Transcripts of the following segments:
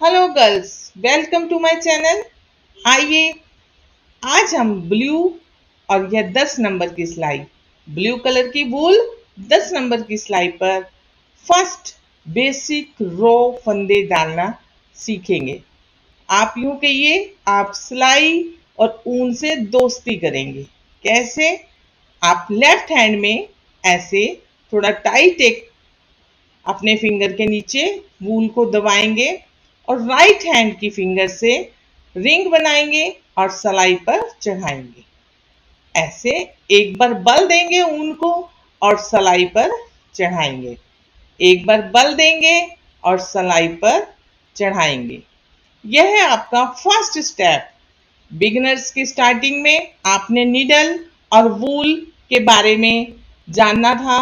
Hello girls, welcome to my channel. आइए आज हम ब्लू और यह 10 नंबर की सिलाई, ब्लू कलर की वूल 10 नंबर की सिलाई पर फर्स्ट बेसिक रो फंदे डालना सीखेंगे। आप यूं कहिए, आप सिलाई और ऊन से दोस्ती करेंगे। कैसे? आप लेफ्ट हैंड में ऐसे थोड़ा टाइट एक अपने फिंगर के नीचे वूल को दबाएंगे और राइट हैंड की फिंगर से रिंग बनाएंगे और सलाई पर चढ़ाएंगे। ऐसे एक बार बल देंगे ऊन को और सलाई पर चढ़ाएंगे, एक बार बल देंगे और सलाई पर चढ़ाएंगे। यह है आपका फर्स्ट स्टेप। बिगिनर्स की स्टार्टिंग में आपने नीडल और वूल के बारे में जानना था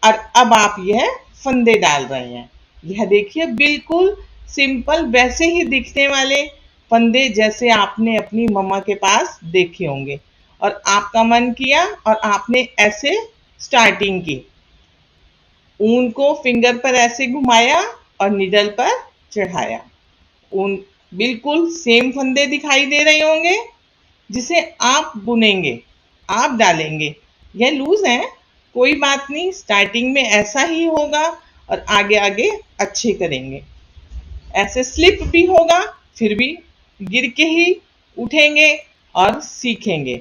और अब आप यह फंदे डाल रहे हैं। यह देखिए, बिल्कुल सिंपल वैसे ही दिखने वाले फंदे जैसे आपने अपनी मम्मा के पास देखे होंगे और आपका मन किया और आपने ऐसे स्टार्टिंग की। ऊन को फिंगर पर ऐसे घुमाया और निडल पर चढ़ाया। ऊन बिल्कुल सेम फंदे दिखाई दे रहे होंगे जिसे आप बुनेंगे, आप डालेंगे। यह लूज है, कोई बात नहीं, स्टार्टिंग में ऐसा ही होगा और आगे आगे अच्छे करेंगे। ऐसे स्लिप भी होगा, फिर भी गिर के ही उठेंगे और सीखेंगे।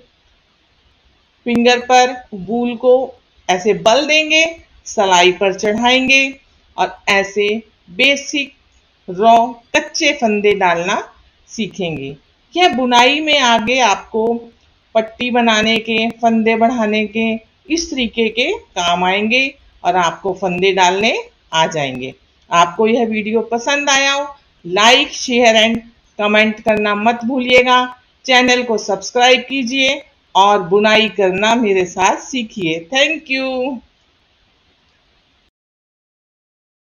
फिंगर पर वूल को ऐसे बल देंगे, सलाई पर चढ़ाएंगे और ऐसे बेसिक रॉ कच्चे फंदे डालना सीखेंगे। यह बुनाई में आगे आपको पट्टी बनाने के, फंदे बढ़ाने के, इस तरीके के काम आएंगे और आपको फंदे डालने आ जाएंगे। आपको यह वीडियो पसंद आया हो, लाइक शेयर एंड कमेंट करना मत भूलिएगा। चैनल को सब्सक्राइब कीजिए और बुनाई करना मेरे साथ सीखिए। Thank you.